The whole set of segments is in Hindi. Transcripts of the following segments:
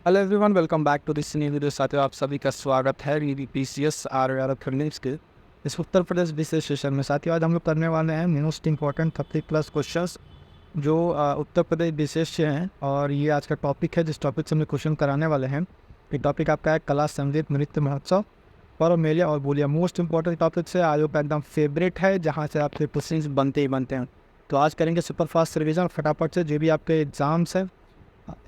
Hello everyone, welcome back to this new video. साथियों, आप सभी का स्वागत है ईबीपीसीएस आर प्रीलिम्स के इस उत्तर प्रदेश विशेष सेशन में। साथियों, आज हम लोग करने वाले हैं मोस्ट इंपॉर्टेंट 30+ क्वेश्चंस जो उत्तर प्रदेश विशेष से हैं। और ये आज का टॉपिक है, जिस टॉपिक से हम क्वेश्चन कराने वाले हैं। ये टॉपिक आपका है कला, संगीत, नृत्य महोत्सव, पर्व, मेले और बोलियाँ। मोस्ट इंपॉर्टेंट टॉपिक से आयोग का एकदम फेवरेट है, जहाँ से आपके क्वेश्चन बनते ही बनते हैं। तो आज करेंगे सुपर फास्ट रिविजन फटाफट से। जो भी आपके एग्जाम्स हैं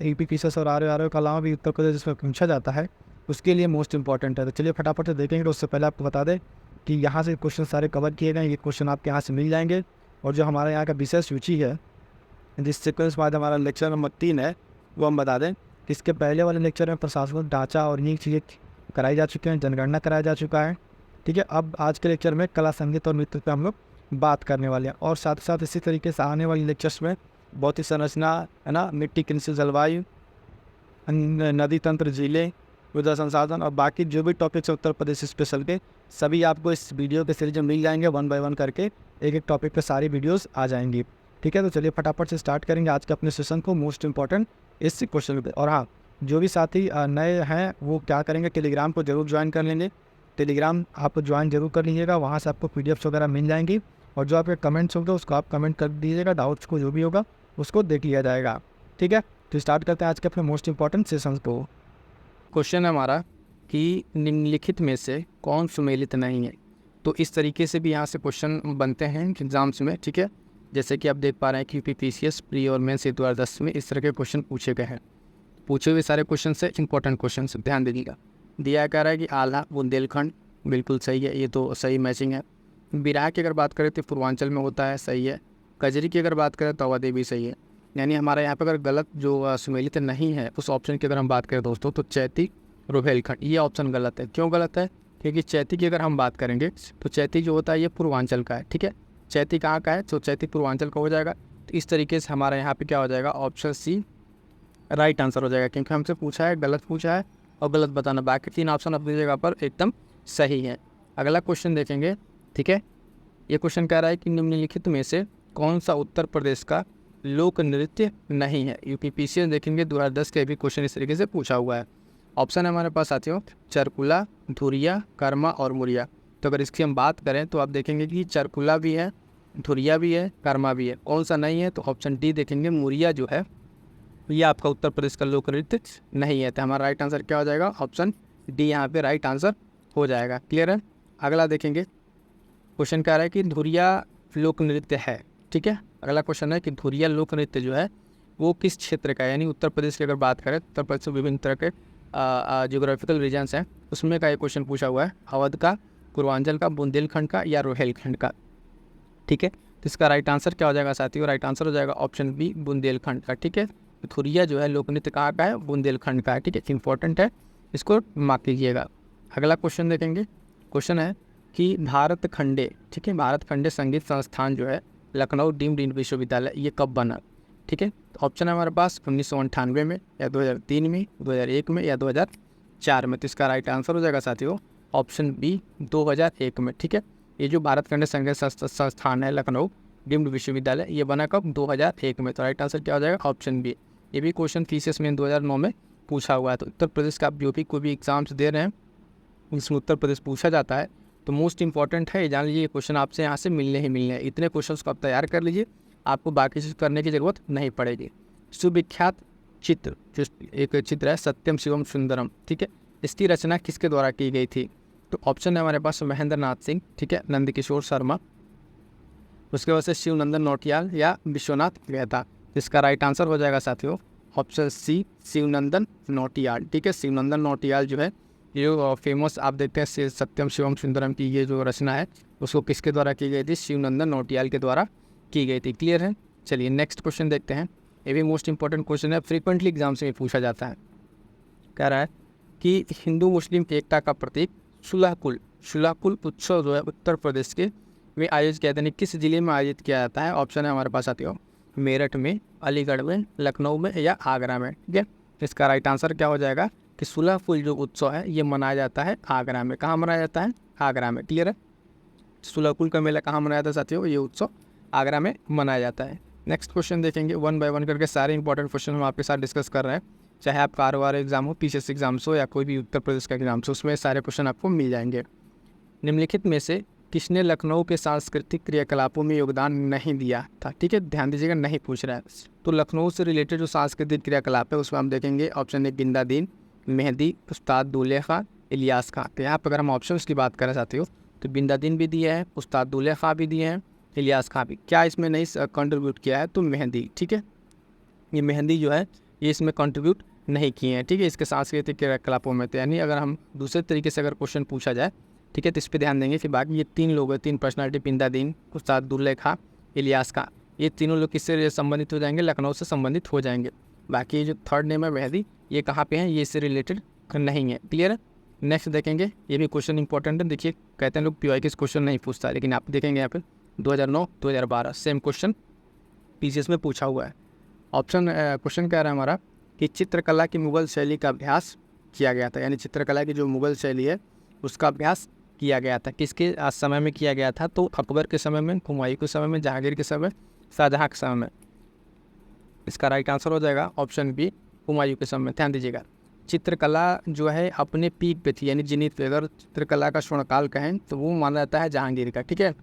ईबीपीसीएस और आर के अलावा भी उत्तर प्रदेश जिसमें पूछा जाता है, उसके लिए मोस्ट इंपॉर्टेंट है। तो चलिए फटाफट से देखेंगे। तो उससे पहले आपको बता दें कि यहाँ से क्वेश्चन सारे कवर किए गए। ये क्वेश्चन आपके यहाँ से मिल जाएंगे। और जो हमारे यहाँ का विशेष सूची है, जिस सीक्वेंस बाद हमारा लेक्चर नंबर 3 है, वो हम बता दें कि इसके पहले वाले लेक्चर में प्रशासनिक ढांचा और ये चीज़ें कराई जा चुकी हैं, जनगणना कराया जा चुका है। ठीक है, अब आज के लेक्चर में कला, संगीत और नृत्य पर हम लोग बात करने वाले हैं। और साथ ही साथ इसी तरीके से आने वाले लेक्चर्स में बहुत ही संरचना है ना, मिट्टी, कृषि, जलवायु, नदी तंत्र, जिले, मृदा संसाधन और बाकी जो भी टॉपिक्स है उत्तर प्रदेश स्पेशल के, सभी आपको इस वीडियो के सीरीज में मिल जाएंगे। 1 बाय 1 करके एक एक टॉपिक पे सारी वीडियोस आ जाएंगी। ठीक है, तो चलिए फटाफट से स्टार्ट करेंगे आज के अपने सेशन को मोस्ट इंपॉर्टेंट इस क्वेश्चन पे। और हाँ, जो भी साथी नए हैं वो क्या करेंगे, टेलीग्राम को जरूर ज्वाइन कर लेंगे। टेलीग्राम आप ज्वाइन जरूर कर लीजिएगा, वहाँ से आपको पीडीएफ्स वगैरह मिल जाएंगी। और जो आपके कमेंट्स होंगे उसको आप कमेंट कर दीजिएगा, डाउट्स को जो भी होगा उसको देख लिया जाएगा। ठीक है, तो स्टार्ट करते हैं आज के अपने मोस्ट इंपॉर्टेंट सेशंस को। क्वेश्चन है हमारा कि निम्नलिखित में से कौन सुमेलित नहीं है। तो इस तरीके से भी यहाँ से क्वेश्चन बनते हैं एग्जाम्स में। ठीक है, जैसे कि आप देख पा रहे हैं कि यूपीपीसीएस प्री और मेंस 2010 में इस तरह के क्वेश्चन पूछे गए हैं। पूछे हुए सारे क्वेश्चन से इंपॉर्टेंट क्वेश्चन ध्यान दीजिएगा। दिया कह रहा है कि आल्हा बुंदेलखंड, बिल्कुल सही है, ये तो सही मैचिंग है। बिराह की अगर बात करें तो पूर्वांचल में होता है, सही है। कजरी की अगर बात करें तो अवधि भी सही है। यानी हमारे यहाँ पर अगर गलत जो सुमेलित नहीं है उस ऑप्शन की अगर हम बात करें दोस्तों, तो चैती, रोहेलखंड, ये ऑप्शन गलत है। क्यों गलत है? क्योंकि चैती की अगर हम बात करेंगे तो चैती जो होता है ये पूर्वांचल का है। ठीक है, चैती कहाँ का है? तो चैती पूर्वांचल का हो जाएगा। तो इस तरीके से हमारे यहाँ पे क्या हो जाएगा, ऑप्शन सी राइट आंसर हो जाएगा। क्योंकि हमसे पूछा है, गलत पूछा है और गलत बताना, बाकी 3 ऑप्शन अपनी जगह पर एकदम सही है। अगला क्वेश्चन देखेंगे। ठीक है, ये क्वेश्चन कह रहा है कि निम्नलिखित में से कौन सा उत्तर प्रदेश का लोक नृत्य नहीं है। यूपीपीसीएस देखेंगे 2010 के भी क्वेश्चन इस तरीके से पूछा हुआ है। ऑप्शन है हमारे पास साथियों चरकुला, धुरिया, कर्मा और मुरिया। तो अगर इसकी हम बात करें तो आप देखेंगे कि चरकुला भी है, धुरिया भी है, कर्मा भी है। कौन सा नहीं है? तो ऑप्शन डी देखेंगे, मुरिया जो है ये आपका उत्तर प्रदेश का लोक नृत्य नहीं है। तो हमारा राइट आंसर क्या हो जाएगा? ऑप्शन डी यहाँ पे राइट आंसर हो जाएगा। क्लियर है? अगला देखेंगे। क्वेश्चन कह रहा है कि धुरिया लोक नृत्य है। ठीक है, अगला क्वेश्चन है कि धुरिया लोक नृत्य जो है वो किस क्षेत्र का है। यानी उत्तर प्रदेश की अगर बात करें, उत्तर प्रदेश में विभिन्न तरह के जियोग्राफिकल रीजन्स हैं, उसमें का एक क्वेश्चन पूछा हुआ है, अवध का, पूर्वांचल का, बुंदेलखंड का या रोहेलखंड का। ठीक है, तो इसका राइट आंसर क्या हो जाएगा साथियों? राइट आंसर हो जाएगा ऑप्शन बी, बुंदेलखंड का। ठीक है, धुरिया जो है लोक नृत्य कहाँ का है? बुंदेलखंड का है। ठीक है, इंपॉर्टेंट है, इसको मार्क कीजिएगा। अगला क्वेश्चन देखेंगे। क्वेश्चन है कि भारत खंडे, ठीक है, भारत खंडे संगीत संस्थान जो है लखनऊ डीम्ड विश्वविद्यालय, ये कब बना? ठीक है, तो ऑप्शन है हमारे पास 1998 में या 2003 में, 2001 में या 2004 में। तो इसका राइट आंसर हो जाएगा साथियों ऑप्शन बी, 2001 में। ठीक है, ये जो भारत खंडे संगीत संस्थान है लखनऊ डीम्ड विश्वविद्यालय, ये बना कब? 2001 में। तो राइट आंसर क्या हो जाएगा? Option B. ये भी क्वेश्चन फीसेस में 2009 में पूछा हुआ है। तो उत्तर प्रदेश का आप जो भी कोई भी एग्जाम्स दे रहे हैं इसमें उत्तर प्रदेश पूछा जाता है तो मोस्ट इंपॉर्टेंट है, जान लीजिए। ये क्वेश्चन आपसे यहाँ से मिलने ही मिलने हैं। इतने क्वेश्चंस को आप तैयार कर लीजिए, आपको बाकी चीज़ करने की ज़रूरत नहीं पड़ेगी। सुविख्यात चित्र, जो एक चित्र है सत्यम शिवम सुंदरम, ठीक है, इसकी रचना किसके द्वारा की गई थी? तो ऑप्शन है हमारे पास महेंद्र नाथ सिंह, ठीक है, नंदकिशोर शर्मा, उसके बाद से शिवनंदन नौटियाल या विश्वनाथ मेहता। इसका राइट आंसर हो जाएगा साथियों ऑप्शन सी, शिवनंदन नौटियाल। ठीक है, शिवनंदन नौटियाल जो है ये जो फेमस आप देखते हैं सत्यम शिवम सुंदरम की ये जो रचना है उसको किसके द्वारा की गई थी? शिवनंदन नौटियाल के द्वारा की गई थी। क्लियर है? चलिए नेक्स्ट क्वेश्चन देखते हैं। ये भी मोस्ट इंपॉर्टेंट क्वेश्चन है, फ्रीक्वेंटली एग्जाम से पूछा जाता है। कह रहा है कि हिंदू मुस्लिम एकता का प्रतीक शुलाकुल उत्सव जो है उत्तर प्रदेश के में आयोजित किया जाता है, किस जिले में आयोजित किया जाता है? ऑप्शन है हमारे पास साथियों मेरठ में, अलीगढ़ में, लखनऊ में या आगरा में। ठीक है, इसका राइट आंसर क्या हो जाएगा कि सुलहकुल जो उत्सव है ये मनाया जाता है आगरा में। कहाँ मनाया जाता है? आगरा में। क्लियर है? सुलहकुल का मेला कहाँ मनाया जाता है साथियों? ये उत्सव आगरा में मनाया जाता है। नेक्स्ट क्वेश्चन देखेंगे, 1 बाय 1 करके सारे इंपॉर्टेंट क्वेश्चन हम आपके साथ डिस्कस कर रहे हैं। चाहे आपका ROR एग्ज़ाम हो, PCS एग्ज़ाम्स हो या कोई भी उत्तर प्रदेश का एग्ज़ाम्स हो, उसमें सारे क्वेश्चन आपको मिल जाएंगे। निम्नलिखित में से किसने लखनऊ के सांस्कृतिक क्रियाकलापों में योगदान नहीं दिया था? ठीक है, ध्यान दीजिएगा, नहीं पूछ रहा है। तो लखनऊ से रिलेटेड जो सांस्कृतिक क्रियाकलाप है उसमें हम देखेंगे ऑप्शन ए गिंदा दीन, मेहंदी, उस्ताद दूल्हे खां, इलियास खां। तो यहाँ पर अगर हम ऑप्शन की बात करना चाहते हो तो बिंदा दिन भी दिए हैं, उस्ताद दूल्हे खां भी दिए हैं, इलियास खां भी। क्या इसमें नहीं कंट्रीब्यूट किया है? तो मेहंदी। ठीक है, ये मेहंदी जो है ये इसमें कंट्रीब्यूट नहीं किए हैं। ठीक है, इसके सांस्कृतिक क्रियाकलापों में। तो यानी अगर हम दूसरे तरीके से अगर क्वेश्चन पूछा जाए, ठीक है, तो इस पर ध्यान देंगे कि बाकी ये 3 लोग हैं, 3 पर्सनालिटी, बिंदा दीन, उस्ताद दूल्हे खां, इलियास खां, ये तीनों लोग किससे संबंधित हो जाएंगे? लखनऊ से संबंधित हो जाएंगे। बाकी जो थर्ड नेम है मेहंदी, ये कहाँ पे हैं? ये इससे रिलेटेड नहीं है। क्लियर है? नेक्स्ट देखेंगे, ये भी क्वेश्चन इंपॉर्टेंट है। देखिए, कहते हैं लोग PY के क्वेश्चन नहीं पूछता, लेकिन आप देखेंगे यहाँ पे 2009 2012 सेम क्वेश्चन PCS में पूछा हुआ है। ऑप्शन क्वेश्चन कह रहा है हमारा कि चित्रकला की मुगल शैली का अभ्यास किया गया था। यानी चित्रकला की जो मुगल शैली है उसका अभ्यास किया गया था। किसके समय में किया गया था? तो अकबर के समय में, हुमायूं के समय में, जहांगीर के समय, शाहजहाँ के समय में। इसका राइट आंसर हो जाएगा ऑप्शन बी, हुमायूं के समय में। ध्यान दीजिएगा, चित्रकला जो है अपने पीक पे थी, यानी जिनित पे। अगर चित्रकला का स्वर्णकाल कहें तो वो माना जाता है जहांगीर का। ठीक है,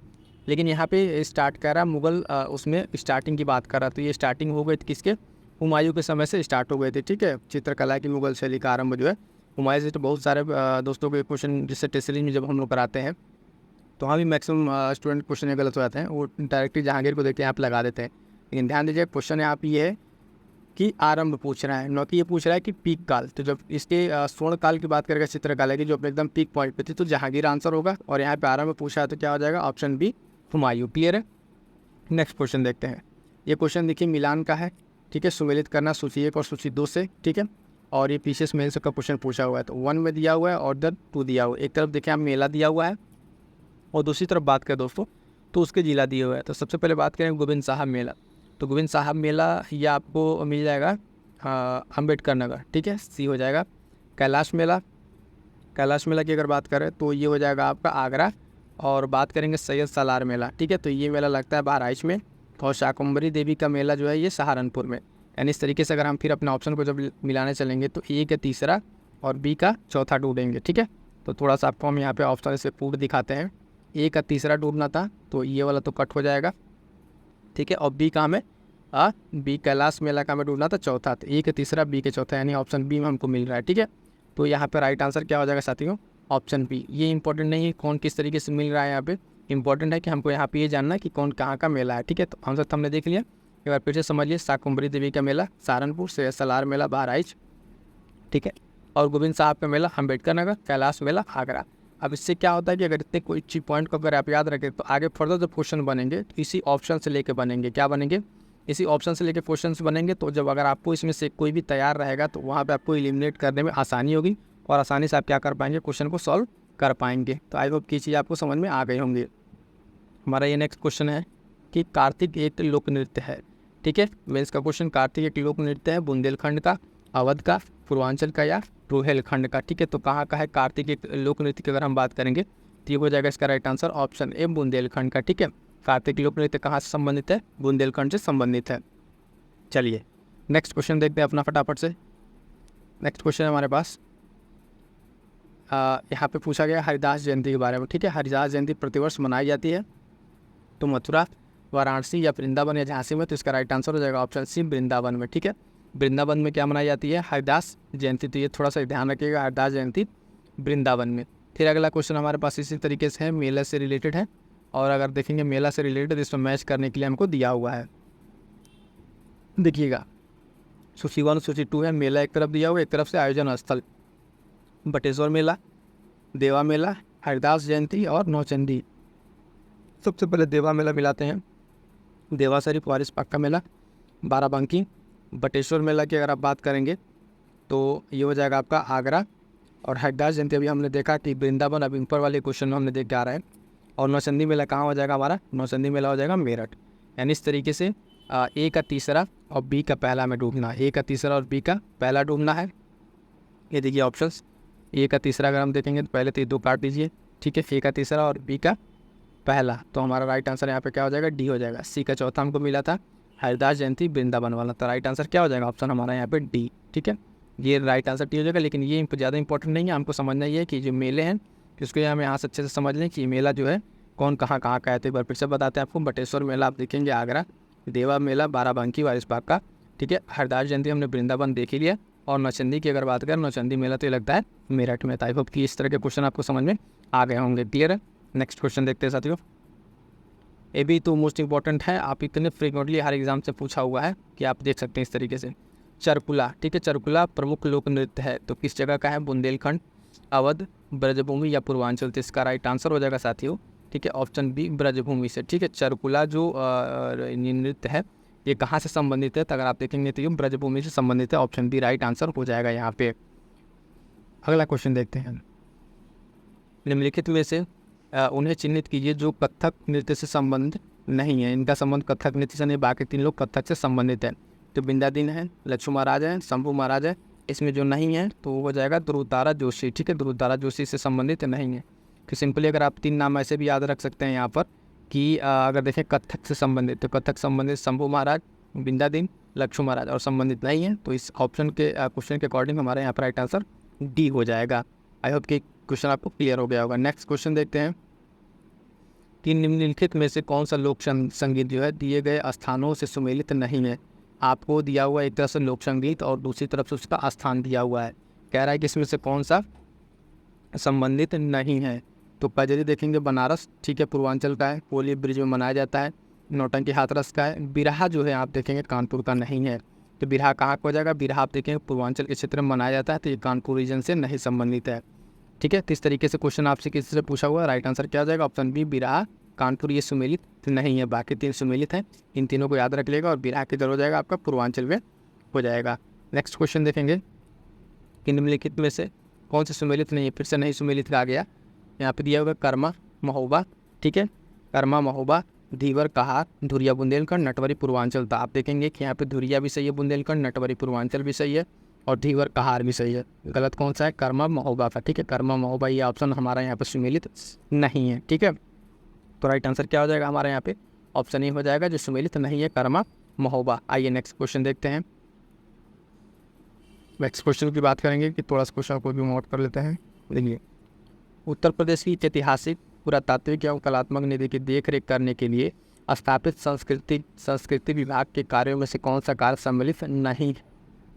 लेकिन यहाँ पे स्टार्ट कर रहा मुगल, उसमें स्टार्टिंग की बात कर रहा। तो ये स्टार्टिंग हो गई थी किसके? हुमायूं के समय से स्टार्ट हो गए थे। ठीक है, चित्रकला की मुगल शैली का आरंभ जो है हुमायूं से। तो बहुत सारे दोस्तों के क्वेश्चन जिससे टेस्ट सीरीज में जब हम लोग कराते हैं तो वहाँ भी मैक्सिमम स्टूडेंट क्वेश्चन गलत हो जाते हैं, वो डायरेक्टली जहांगीर को देख के यहाँ पे लगा देते हैं। लेकिन ध्यान दीजिए, क्वेश्चन यहाँ पे ये है कि आरंभ पूछ रहा है, न कि ये पूछ रहा है कि पीक काल। तो जब इसके स्वर्ण काल की बात करेगा चित्रकला की, जो अपने एकदम पीक पॉइंट पे थी, तो जहांगीर आंसर होगा। और यहाँ पे आरंभ पूछा है तो क्या हो जाएगा? Option B, Humayun. क्लियर है? नेक्स्ट क्वेश्चन देखते हैं। ये क्वेश्चन देखिए मिलान का है। ठीक है, सुमेलित करना सूची 1 और सूची 2 से। ठीक है, और ये PCS मेंस का क्वेश्चन पूछा हुआ है। तो 1 में दिया हुआ है और 2 दिया हुआ है। एक तरफ देखिए आप मेला दिया हुआ है और दूसरी तरफ बात करें दोस्तों तो उसके जिला दिए हुए हैं। तो सबसे पहले बात करें गोविंद साहब मेला। तो गोविंद साहब मेला ये आपको मिल जाएगा अम्बेडकर नगर। ठीक है, सी हो जाएगा। कैलाश मेला, कैलाश मेला की अगर बात करें तो ये हो जाएगा आपका आगरा। और बात करेंगे सैयद सालार मेला। ठीक है, तो ये मेला लगता है बहराइच में। और शाकंभरी देवी का मेला जो है ये सहारनपुर में। यानी इस तरीके से अगर हम फिर अपने ऑप्शन को जब मिलाने चलेंगे तो A का तीसरा और B का चौथा ढूंढेंगे। ठीक है, तो थोड़ा सा आपको हम यहाँ पे ऑप्शन से पूर्ण दिखाते हैं। A का तीसरा ढूंढना था तो ये वाला तो कट हो जाएगा। ठीक है, और B का हमें B कैलाश मेला का हमें ढूंढना था चौथा। तो A का तीसरा, B के चौथा, यानी ऑप्शन B में हमको मिल रहा है। ठीक है, तो यहाँ पे राइट आंसर क्या हो जाएगा साथियों? Option B. ये इंपॉर्टेंट नहीं है कौन किस तरीके से मिल रहा है, यहाँ पे इंपॉर्टेंट है कि हमको यहाँ पे ये जानना है कि कौन कहाँ का मेला है। ठीक है, तो हम सब हमने देख लिया। एक बार फिर से समझिए, शाकंभरी देवी का मेला सहारनपुर, सैयद सालार मेला बहराइच, ठीक है, और गोविंद साहब का मेला अम्बेडकर नगर, कैलाश मेला आगरा। अब इससे क्या होता है कि अगर इतने कोई चीज पॉइंट को अगर आप याद रखें तो आगे फर्दर जब क्वेश्चन बनेंगे तो इसी ऑप्शन से लेके बनेंगे। क्या बनेंगे? इसी ऑप्शन से लेके क्वेश्चन बनेंगे। तो जब अगर आपको इसमें से कोई भी तैयार रहेगा तो वहाँ पे आपको एलिमिनेट करने में आसानी होगी और आसानी से आप क्या कर पाएंगे? क्वेश्चन को सॉल्व कर पाएंगे। तो आई होप की चीज़ आपको समझ में आ गई होंगी। हमारा ये नेक्स्ट क्वेश्चन है कि कार्तिक एक लोक नृत्य है। ठीक है, मेंस का क्वेश्चन, कार्तिक एक लोक नृत्य है बुंदेलखंड का, अवध का, पूर्वांचल का या रोहेलखंड का। ठीक है, तो कहाँ का है कार्तिक एक लोक नृत्य की अगर हम बात करेंगे तो ये हो जाएगा इसका right answer option A, Bundelkhand का। ठीक है, कार्तिक लोक नृत्य कहाँ से संबंधित है? बुंदेलखंड से संबंधित है। चलिए नेक्स्ट क्वेश्चन देखते हैं अपना फटाफट से। नेक्स्ट क्वेश्चन है हमारे पास, यहाँ पे पूछा गया हरिदास जयंती के बारे में। ठीक है, हरिदास जयंती प्रतिवर्ष मनाई जाती है तो मथुरा, वाराणसी या वृंदावन या झांसी में। तो इसका राइट आंसर हो जाएगा ऑप्शन सी, वृंदावन में। ठीक है, वृंदावन में क्या मनाई जाती है? हरिदास जयंती। तो ये थोड़ा सा ध्यान रखिएगा, हरिदास जयंती वृंदावन में। फिर अगला क्वेश्चन हमारे पास इसी तरीके से है, मेला से रिलेटेड है। और अगर देखेंगे मेला से रिलेटेड इसमें मैच करने के लिए हमको दिया हुआ है। देखिएगा, सूची 1 सूची 2 है। मेला एक तरफ दिया हुआ, एक तरफ से आयोजन स्थल, बटेश्वर मेला, देवा मेला, हरिदास जयंती और नौचंदी। सबसे पहले देवा मेला मिलाते हैं। देवा शरीफ वारिस पाक का मेला, बाराबंकी। बटेश्वर मेला की अगर आप बात करेंगे तो ये हो जाएगा आपका आगरा। और हरिदास जयंती अभी हमने देखा कि वृंदावन, अभी ऊपर वाले क्वेश्चन में हमने देख के आ रहा है। और नौचंदी मेला कहाँ हो जाएगा हमारा? नौचंदी मेला हो जाएगा मेरठ। यानी इस तरीके से ए का तीसरा और बी का पहला में डूबना, ए का तीसरा और बी का पहला डूबना है। ये देखिए ऑप्शंस, ए का तीसरा अगर हम देखेंगे तो पहले तो ये 2 काट दीजिए। ठीक है, ए का तीसरा और बी का पहला। तो हमारा राइट आंसर यहाँ पे क्या हो जाएगा? डी हो जाएगा। सी का चौथा हमको मिला था हरिदास जयंती वृंदावन वाला। तो राइट आंसर क्या हो जाएगा? ऑप्शन हमारा यहाँ पे डी। ठीक है, ये राइट आंसर टी हो जाएगा। लेकिन ये ज़्यादा इंपॉर्टेंट नहीं है, हमको समझना ये है कि जो मेले हैं इसको हम यहाँ से अच्छे से समझ लें कि ये मेला जो है कौन कहाँ कहाँ का है। तो एक बार फिर से बताते हैं आपको। बटेश्वर मेला आप देखेंगे आगरा, देवा मेला बाराबंकी वारिसबाग का, ठीक है। हरदास जयंती हमने वृंदावन देख ही लिया। और नौचंदी की अगर बात करें, नौचंदी मेला तो ये लगता है मेरठ में। आई होप कि इस तरह के क्वेश्चन आपको समझ में आ गए होंगे। क्लियर है। नेक्स्ट क्वेश्चन देखते हैं साथियों। ये भी तो मोस्ट इंपॉर्टेंट है, आप इतने फ्रीक्वेंटली हर एग्जाम से पूछा हुआ है कि आप देख सकते हैं इस तरीके से। चरकुला, ठीक है। चरकुला प्रमुख लोक नृत्य है तो किस जगह का है? बुंदेलखंड, अवध, ब्रजभूमि या पूर्वांचल। तो इसका राइट आंसर हो जाएगा साथियों, ठीक है, ऑप्शन बी ब्रजभूमि से, ठीक है। चरकुला जो नृत्य है ये कहाँ से संबंधित है? तो अगर आप देखेंगे तो ये ब्रजभूमि से संबंधित है। ऑप्शन बी राइट आंसर हो जाएगा यहाँ पे। अगला क्वेश्चन देखते हैं। निम्नलिखित में से उन्हें चिन्हित कीजिए जो कथक नृत्य से संबंधित नहीं है। इनका संबंध कथक नृत्य से नहीं, बाकी 3 लोग कथक से संबंधित है। तो बिंदादीन है, लक्ष्मण महाराज है, शंभू महाराज है। इसमें जो नहीं है तो वो हो जाएगा ध्रुवतारा जोशी, ठीक है। ध्रुवतारा जोशी से संबंधित नहीं है। तो सिंपली अगर आप 3 नाम ऐसे भी याद रख सकते हैं यहाँ पर कि अगर देखें कथक से संबंधित, तो कथक संबंधित शंभू महाराज, बिंदादीन, लक्ष्मण महाराज, और संबंधित नहीं है तो इस ऑप्शन के क्वेश्चन के अकॉर्डिंग हमारे यहाँ पर राइट आंसर डी हो जाएगा। आई होप कि क्वेश्चन आपको क्लियर हो गया होगा। नेक्स्ट क्वेश्चन देखते हैं कि निम्नलिखित में से कौन सा लोक संगीत जो है दिए गए स्थानों से सुमेलित नहीं है। आपको दिया हुआ एक तरफ से लोक संगीत और दूसरी तरफ से उसका स्थान दिया हुआ है। कह रहा है कि इसमें से कौन सा संबंधित नहीं है। तो कजरी देखेंगे बनारस, ठीक है, पूर्वांचल का है, होली ब्रिज में मनाया जाता है। नौटंकी हाथरस का है। बिरहा जो है आप देखेंगे कानपुर का नहीं है। तो बिरहा कहाँ को हो जाएगा? बिरहा आप देखेंगे पूर्वांचल के क्षेत्र में मनाया जाता है, तो ये कानपुर रीजन से नहीं संबंधित है, ठीक है। तो इस तरीके से क्वेश्चन आपसे किसी से पूछा हुआ है, राइट आंसर क्या हो जाएगा? ऑप्शन बी बिरहा, कानपुर ये सुमेलित नहीं है, बाकी 3 सुमेलित हैं। इन तीनों को याद रख लेगा और बिरहा किधर हो जाएगा? आपका पूर्वांचल में हो जाएगा। नेक्स्ट क्वेश्चन देखेंगे कि निम्नलिखित में से कौन से सुमेलित नहीं है। फिर से नहीं सुमेलित का आ गया। यहाँ पे दिया हुआ कर्मा महोबा, ठीक है, कर्मा महोबा, धीवर कहार, धुरिया बुंदेलखंड, नटवरी पूर्वांचल। तो आप देखेंगे कि यहाँ पे धुरिया भी सही है, बुंदेलखंड, नटवरी पूर्वांचल भी सही है और धीवर कहार भी सही है। गलत कौन सा है? कर्मा महोबा का, ठीक है। कर्मा महोबा ये ऑप्शन हमारा यहाँ पे सुमेलित नहीं है, ठीक है। तो राइट आंसर क्या हो जाएगा हमारे यहाँ पे? ऑप्शन ए हो जाएगा जो सुमेलित नहीं है, कर्मा महोबा। आइए नेक्स्ट क्वेश्चन देखते हैं। नेक्स्ट क्वेश्चन की बात करेंगे कि थोड़ा सा क्वेश्चन को भी नोट कर लेते हैं। देखिए, उत्तर प्रदेश की ऐतिहासिक, पुरातात्विक एवं कलात्मक निधि की देखरेख करने के लिए स्थापित संस्कृति विभाग के कार्यों में से कौन सा कार्य सम्मिलित नहीं है।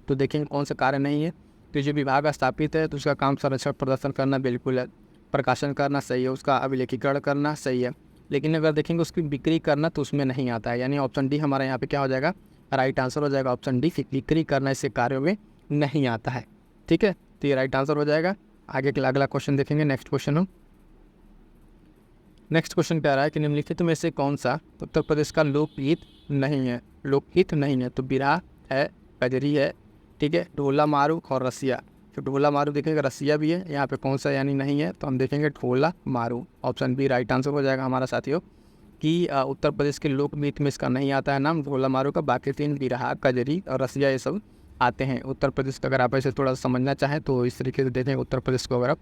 तो देखेंगे कौन सा कार्य नहीं है। तो जो विभाग स्थापित है तो उसका काम संरक्षण प्रदर्शन करना बिल्कुल है, प्रकाशन करना सही है, उसका अभिलेखीकरण करना सही है। लेकिन अगर देखेंगे उसकी बिक्री करना तो उसमें नहीं आता है, यानी ऑप्शन डी हमारे यहाँ पे क्या हो जाएगा? राइट आंसर हो जाएगा ऑप्शन डी, बिक्री करना इसके कार्यों में नहीं आता है, ठीक है। तो ये राइट आंसर हो जाएगा। आगे के अगला क्वेश्चन देखेंगे। नेक्स्ट क्वेश्चन हो, नेक्स्ट क्वेश्चन कह रहा है कि निम्नलिखित में से कौन सा उत्तर प्रदेश का लोकगीत नहीं है। लोकगीत नहीं है तो बिरहा है, कजरी है, ठीक है, ढोला मारू और रसिया। तो ढोला मारू देखेंगे, रसिया भी है, यहाँ पे कौन सा यानी नहीं है तो हम देखेंगे ढोला मारू। ऑप्शन बी राइट आंसर हो जाएगा हमारा साथियों कि उत्तर प्रदेश के लोकगीत में इसका नहीं आता है नाम ढोला मारू का। बाकी 3 बिरहा, कजरी और रसिया ये सब आते हैं। उत्तर प्रदेश का अगर आप ऐसे थोड़ा सा समझना चाहें तो इस तरीके से देखें उत्तर प्रदेश को अगर आप,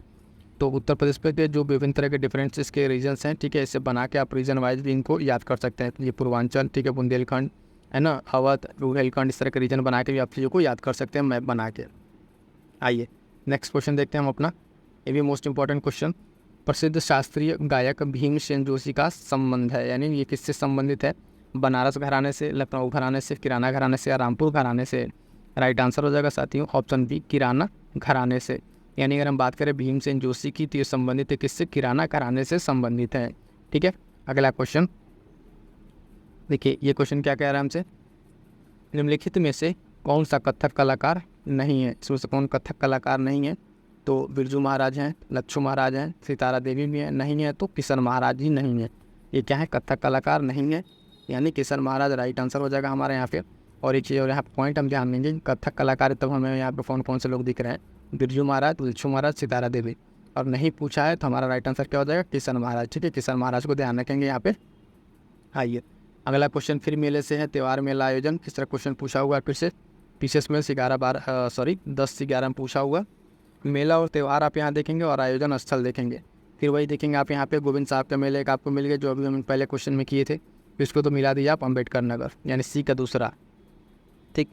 तो उत्तर प्रदेश पे जो विभिन्न तरह के डिफरेंसेस के रीजन्स हैं, ठीक है, इसे बना के आप रीजन वाइज भी इनको याद कर सकते हैं। ये पूर्वांचल, ठीक है, बुंदेलखंड है ना, अवध, रुहेलखंड, इस तरह के रीजन बना के भी आप चीज़ों को याद कर सकते हैं मैप बना के। आइए नेक्स्ट क्वेश्चन देखते हैं हम अपना। ये भी मोस्ट इंपॉर्टेंट क्वेश्चन। प्रसिद्ध शास्त्रीय गायक भीमसेन जोशी का संबंध है, यानी ये किससे संबंधित है? बनारस घराने से, लखनऊ घराने से, किराना घराने से या रामपुर घराने से। राइट आंसर हो जाएगा साथियों ऑप्शन बी किराना घराने से। यानी अगर हम बात करें भीमसेन जोशी की तो ये संबंधित है किससे? किराना घराने से संबंधित है, ठीक है। अगला क्वेश्चन देखिए, ये क्वेश्चन क्या कह रहा है हमसे? निम्नलिखित में से कौन सा कथक कलाकार नहीं है। इसमें से कौन कथक कलाकार नहीं है? तो बिरजू महाराज हैं, लक्ष्मण महाराज हैं, सितारा देवी भी है, नहीं है तो किशन महाराज ही नहीं है। ये क्या है? कथक कलाकार नहीं है, यानी किशन महाराज राइट आंसर हो जाएगा हमारे यहाँ पे। और एक चीज़ और यहाँ पॉइंट हम ध्यान देंगे, कथक कलाकार तब हमें यहाँ पे कौन से लोग दिख रहे हैं? बिरजू महाराज, लक्ष्मण महाराज, सितारा देवी। और नहीं पूछा है तो हमारा राइट आंसर क्या हो जाएगा? किशन महाराज, ठीक है। किशन महाराज को ध्यान रखेंगे यहाँ पे। आइए अगला क्वेश्चन फिर मेले से है, त्यौहार मेला आयोजन। किस तरह क्वेश्चन पूछा हुआ है फिर से? पीसीएस में 10 से 11 में पूछा हुआ। मेला और त्यौहार आप यहाँ देखेंगे और आयोजन स्थल देखेंगे। फिर वही देखेंगे आप यहाँ पे गोविंद साहब का मेला एक आपको मिल गया जो अभी हम पहले क्वेश्चन में किए थे, इसको तो मिला दिया आप अम्बेडकर नगर, यानी सी का दूसरा, ठीक।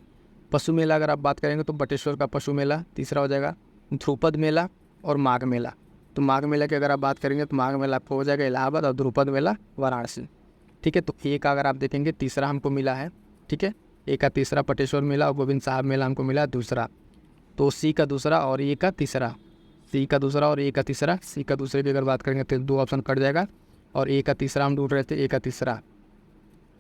पशु मेला अगर आप बात करेंगे तो बटेश्वर का पशु मेला तीसरा हो जाएगा, ध्रुपद मेला और माघ मेला। तो माघ मेला की अगर आप बात करेंगे तो माघ मेला आपको हो जाएगा इलाहाबाद और ध्रुपद मेला वाराणसी। ठीक है, तो ए का अगर आप देखेंगे तीसरा हमको मिला है। ठीक है, ए का तीसरा बटेश्वर मेला और गोविंद साहब मेला हमको मिला दूसरा। तो सी का दूसरा और ए का तीसरा, सी का दूसरा और ए का तीसरा, सी का दूसरे की अगर बात करेंगे तो 2 ऑप्शन कट जाएगा और ए का तीसरा हम ढूंढ रहे थे, ए का तीसरा।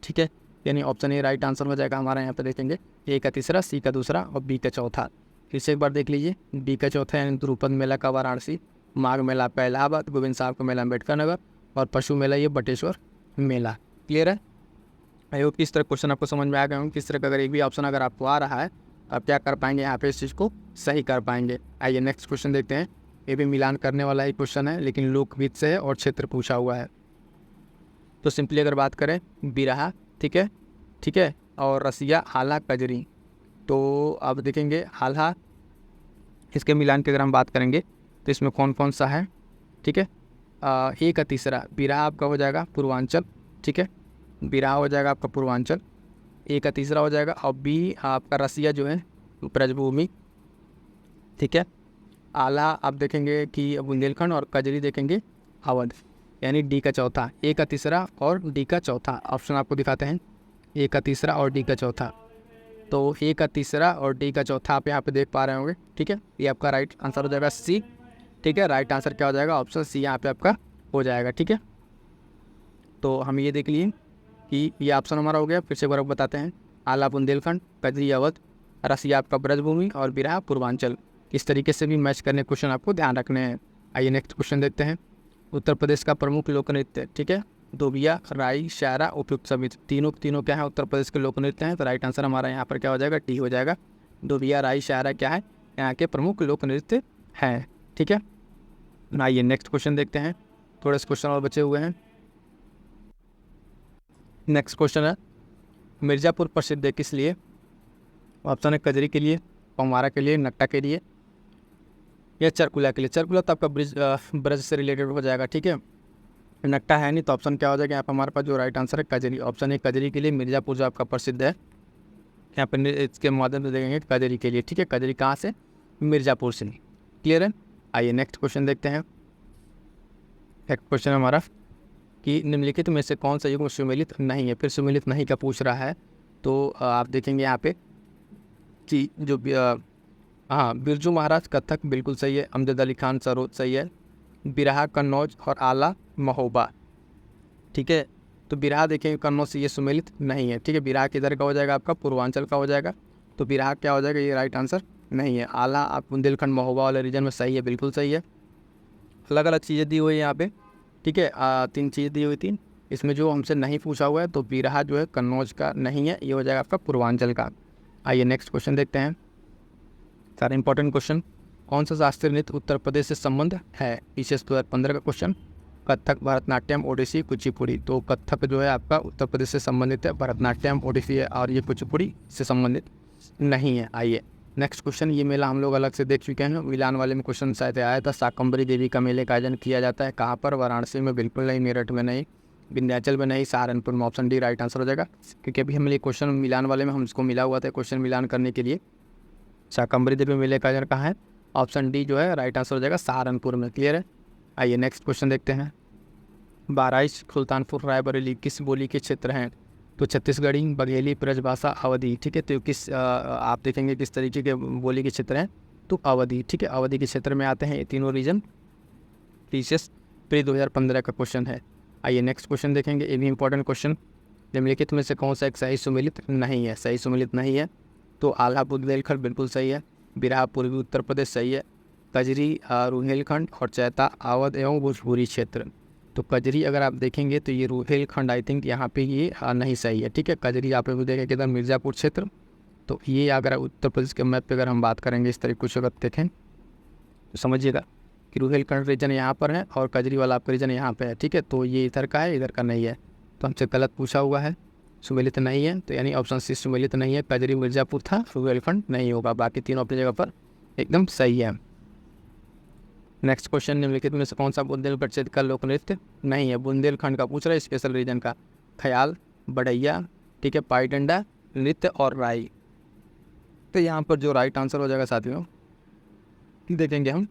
ठीक है, यानी ऑप्शन ए राइट आंसर हो जाएगा हमारा। यहाँ पे देखेंगे ए का तीसरा, सी का दूसरा और बी का चौथा। फिर से एक बार देख लीजिए, बी का चौथा यानी ध्रुपद मेला का वाराणसी, माघ मेला आपका इलाहाबाद, गोविंद साहब का मेला अम्बेडकर नगर और पशु मेला ये बटेश्वर मेला। क्लियर है? आई होप किस तरह क्वेश्चन आपको समझ में आ गया हूँ। किस तरह का अगर एक भी ऑप्शन अगर आपको आ रहा है आप क्या कर पाएंगे, यहाँ पे इस चीज़ को सही कर पाएंगे। आइए नेक्स्ट क्वेश्चन देखते हैं। ये भी मिलान करने वाला ही क्वेश्चन है लेकिन लोकगीत से है और क्षेत्र पूछा हुआ है। तो सिंपली अगर बात करें बिरहा, ठीक है, ठीक है, और रसिया, हाला, कजरी। तो आप देखेंगे हाला, इसके मिलान की अगर हम बात करेंगे तो इसमें कौन कौन सा है। ठीक है, ए का तीसरा बिरहा आपका हो जाएगा पूर्वांचल। ठीक है, बिरहा हो जाएगा आपका पूर्वांचल, ए का तीसरा हो जाएगा। और बी आपका रसिया जो है ब्रजभूमि। ठीक है, आला आप देखेंगे कि बुंदेलखंड और कजरी देखेंगे अवध, यानी डी का चौथा, ए का तीसरा और डी का चौथा ऑप्शन आपको दिखाते हैं, ए का तीसरा और डी का चौथा। तो ए का तीसरा और डी का चौथा आप यहाँ पे देख पा रहे होंगे। ठीक है, ये आपका राइट आंसर हो जाएगा सी। ठीक है, राइट आंसर क्या हो जाएगा, ऑप्शन सी यहाँ पे आपका हो जाएगा। ठीक है, तो हम ये देख लिए कि ये ऑप्शन हमारा हो गया। फिर से एक बार बताते हैं, आला बुंदेलखंड, कजरी अवध, रसिया आपका ब्रजभूमि और बिरहा पूर्वांचल। इस तरीके से भी मैच करने क्वेश्चन आपको ध्यान रखने हैं। आइए नेक्स्ट क्वेश्चन देखते हैं। उत्तर प्रदेश का प्रमुख लोक नृत्य, ठीक है, दोबिया, राई, शायरा, उपयुक्त समिति, तीनों क्या है उत्तर प्रदेश के लोक नृत्य हैं। तो राइट आंसर हमारा यहाँ पर क्या हो जाएगा, डी हो जाएगा। दोबिया, राई, शायरा क्या है, यहाँ के प्रमुख लोक नृत्य हैं। ठीक है, आइए नेक्स्ट क्वेश्चन देखते हैं। थोड़े से क्वेश्चन और बचे हुए हैं। नेक्स्ट क्वेश्चन है, मिर्ज़ापुर प्रसिद्ध है किस लिए। ऑप्शन है कजरी के लिए, पौवारा के लिए, नट्टा के लिए या चरकुला के लिए। चरकुला तो आपका ब्रज से रिलेटेड हो जाएगा। ठीक है, नट्टा है नहीं, तो ऑप्शन क्या हो जाएगा यहाँ पर हमारे पास जो राइट आंसर है कजरी। ऑप्शन है कजरी के लिए, मिर्ज़ापुर जो आपका प्रसिद्ध है यहाँ पर इसके माध्यम से देखेंगे कजरी के लिए। ठीक है, कजरी कहाँ से, मिर्ज़ापुर से। क्लियर है? आइए नेक्स्ट क्वेश्चन देखते हैं। नेक्स्ट क्वेश्चन हमारा कि निम्नलिखित में से कौन सा युग्म सुमेलित नहीं है। फिर सुमेलित नहीं का पूछ रहा है। तो आप देखेंगे यहाँ पे कि जो बिरजू महाराज कथक बिल्कुल सही है, अमजद अली खान सरोद सही है, बिरहा कन्नौज और आला महोबा। ठीक है, तो बिरहा देखेंगे कन्नौज से ये सुमेलित नहीं है। ठीक है, बिरहा किधर का हो जाएगा, आपका पूर्वांचल का हो जाएगा। तो बिरहा क्या हो जाएगा, ये राइट आंसर नहीं है। आला आप बुंदेलखंड महोबा वाले रीजन में सही है, बिल्कुल सही है। अलग अलग चीज़ें दी हुई है यहाँ पे। ठीक है, 3 चीज़ें दी हुई थी, इसमें जो हमसे नहीं पूछा हुआ है तो बिरहा जो है कन्नौज का नहीं है, ये हो जाएगा आपका पूर्वांचल का। आइए नेक्स्ट क्वेश्चन देखते हैं। सारे इंपॉर्टेंट क्वेश्चन। कौन सा शास्त्रीय नृत्य उत्तर प्रदेश से संबंध है, पीछे 2015 का क्वेश्चन। कथक, भरतनाट्यम, ओडिसी, कुचिपुड़ी। तो कथक जो है आपका उत्तर प्रदेश से संबंधित है, भरतनाट्यम, ओडिसी है और ये कुचिपुड़ी से संबंधित नहीं है। आइए नेक्स्ट क्वेश्चन। ये मेला हम लोग अलग से देख चुके हैं, मिलान वाले में क्वेश्चन शायद आया था। शाकंभरी देवी का मेले का आयोजन किया जाता है कहाँ पर, वाराणसी में बिल्कुल नहीं, मेरठ में नहीं, विंध्याचल में नहीं, सहारनपुर में। ऑप्शन डी राइट आंसर हो जाएगा, क्योंकि अभी हमें क्वेश्चन मिलान वाले में हमको मिला हुआ था क्वेश्चन मिलान करने के लिए। शाकंभरी देवी मेले का आयोजन कहाँ है, ऑप्शन डी जो है राइट आंसर हो जाएगा, सहारनपुर में। क्लियर है? आइए नेक्स्ट क्वेश्चन देखते हैं। बहराइच, सुल्तानपुर, रायबरेली किस बोली के क्षेत्र हैं। तो छत्तीसगढ़ी, बघेली, ब्रजभाषा, अवधी। ठीक है, तो किस आप देखेंगे किस तरीके के बोली के क्षेत्र हैं, तो अवधी। ठीक है, अवधी के क्षेत्र में आते हैं ये तीनों रीजन। पीसीएस प्री 2015 का क्वेश्चन है। आइए नेक्स्ट क्वेश्चन देखेंगे, ये भी इंपॉर्टेंट क्वेश्चन। निम्नलिखित में से कौन सा एक सही सुमेलित नहीं है, सही सुमेलित नहीं है। तो आला बुंदेलखंड बिल्कुल सही है, बिरहा पूर्वी उत्तर प्रदेश सही है, कजरी रुहेलखंड और चैता अवध एवं भोजपुरी क्षेत्र। तो कजरी अगर आप देखेंगे तो ये रुहेलखंड आई थिंक यहाँ पे ये नहीं सही है। ठीक है, कजरी आप लोग देखें किधर, मिर्ज़ापुर क्षेत्र। तो ये अगर उत्तर प्रदेश के मैप पे अगर हम बात करेंगे इस तरीके कुछ अगर देखें तो समझिएगा कि रुहेलखंड रीजन यहाँ पर है और कजरी वाला आपका रीजन यहाँ पे है। ठीक है, तो ये इधर का है, इधर का नहीं है, तो हमसे गलत पूछा हुआ है, सुमेलित नहीं है। तो यानी ऑप्शन सी सुमेलित नहीं है, कजरी मिर्ज़ापुर था, रुहेलखंड नहीं होगा, बाकी तीनों अपनी जगह पर एकदम सही है। नेक्स्ट क्वेश्चन, निम्नलिखित में से कौन सा बुंदेलखंड क्षेत्र का लोक नृत्य नहीं है। बुंदेलखंड का पूछ रहा है, स्पेशल रीजन का। ख्याल, बढ़ैया, ठीक है, पाई डंडा नृत्य और राई। सकते हैं यहाँ पर जो राइट आंसर हो जाएगा साथियों, देखेंगे हम,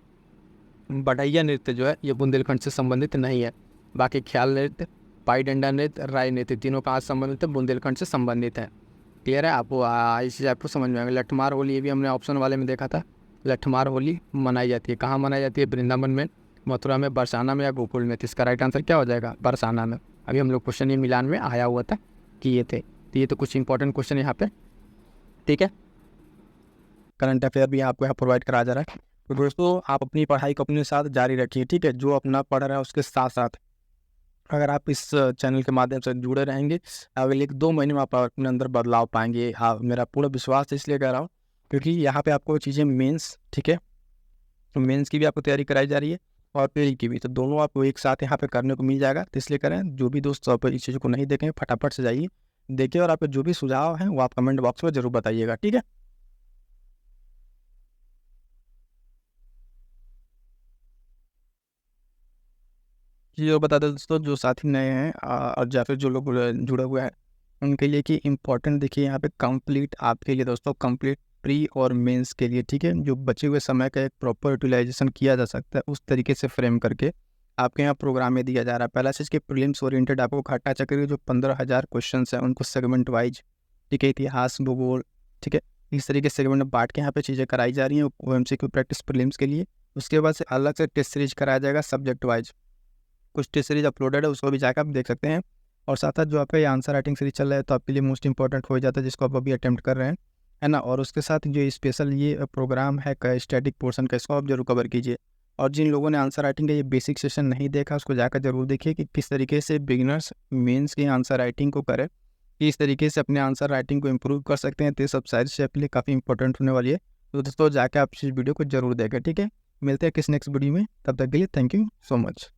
बढ़ैया नृत्य जो है ये बुंदेलखंड से संबंधित नहीं है। बाकी ख्याल नृत्य, पाई डंडा नृत्य, राय नृत्य, तीनों कहाँ से संबंधित है? बुंदेलखंड से संबंधित है। क्लियर है आपको? इस चीज़ आपको समझ में आएगा। लठमार होली, ये भी हमने ऑप्शन वाले में देखा था। लठमार होली मनाई जाती है, कहाँ मनाई जाती है? वृंदावन में, मथुरा में, बरसाना में या गोकुल में? तो इसका राइट आंसर क्या हो जाएगा? बरसाना में। अभी हम लोग क्वेश्चन ये मिलान में आया हुआ था कि ये थे, तो ये तो कुछ इंपॉर्टेंट क्वेश्चन यहाँ पे, ठीक है। करंट अफेयर भी आपको यहाँ प्रोवाइड करा जा रहा है। तो दोस्तों आप अपनी पढ़ाई को अपने साथ जारी रखिए, ठीक है। जो अपना पढ़ रहा है उसके साथ साथ अगर आप इस चैनल के माध्यम से जुड़े रहेंगे, अगले 1-2 महीने में आप अपने अंदर बदलाव पाएंगे। हाँ, मेरा पूरा विश्वास है, इसलिए कह रहा हूँ क्योंकि यहाँ पे आपको चीज़ें मेंस, ठीक है, तो मेंस की भी आपको तैयारी कराई जा रही है और प्री की भी, तो दोनों आपको एक साथ यहाँ पे करने को मिल जाएगा। तो इसलिए करें, जो भी दोस्त आप इस चीज़ को नहीं देखें फटाफट से जाइए देखिए, और आपके जो भी सुझाव हैं वो आप कमेंट बॉक्स में जरूर बताइएगा, ठीक है। जी और बता दें दोस्तों, जो साथी नए हैं और या फिर जो लोग जुड़े हुए हैं उनके लिए कि इम्पोर्टेंट देखिए यहाँ पे कंप्लीट आपके लिए दोस्तों, कंप्लीट प्री और मेंस के लिए, ठीक है, जो बचे हुए समय का एक प्रॉपर यूटिलाइजेशन किया जा सकता है उस तरीके से फ्रेम करके आपके यहाँ प्रोग्राम में दिया जा रहा है। पहला चीज़ के प्रीलिम्स ओरिएंटेड आपको घाटा चक्र के जो 15,000 क्वेश्चन हैं उनको सेगमेंट वाइज, ठीक है, इतिहास, भूगोल, ठीक है, इस तरीके से सेगमेंट में बांट के यहाँ पे चीज़ें कराई जा रही हैं OMCQ प्रैक्टिस प्रीलिम्स के लिए। उसके बाद से अलग से टेस्ट सीरीज कराया जाएगा सब्जेक्ट वाइज, कुछ टेस्ट सीरीज अपलोडेड है, उसको भी जाकर आप देख सकते हैं। और साथ साथ जो आपका ये आंसर राइटिंग सीरीज चल रहा है तो आपके लिए मोस्ट इंपॉर्टेंट हो जाता है, जिसको आप अभी अटेम्प्ट कर रहे हैं, है ना। और उसके साथ जो स्पेशल ये प्रोग्राम है स्टैटिक पोर्शन का, इसको आप जरूर कवर कीजिए। और जिन लोगों ने आंसर राइटिंग का ये बेसिक सेशन नहीं देखा उसको जाकर जरूर देखिए कि किस तरीके से बिगिनर्स मेंस की आंसर राइटिंग को करें, किस तरीके से अपने आंसर राइटिंग को इम्प्रूव कर सकते हैं। तो ये सब सारी चीज़ें आपके लिए काफ़ी इंपॉर्टेंट होने वाली है। तो दोस्तों जाकर आप इस वीडियो को जरूर देखें, ठीक है। मिलते हैं किस नेक्स्ट वीडियो में, तब तक के लिए थैंक यू सो मच।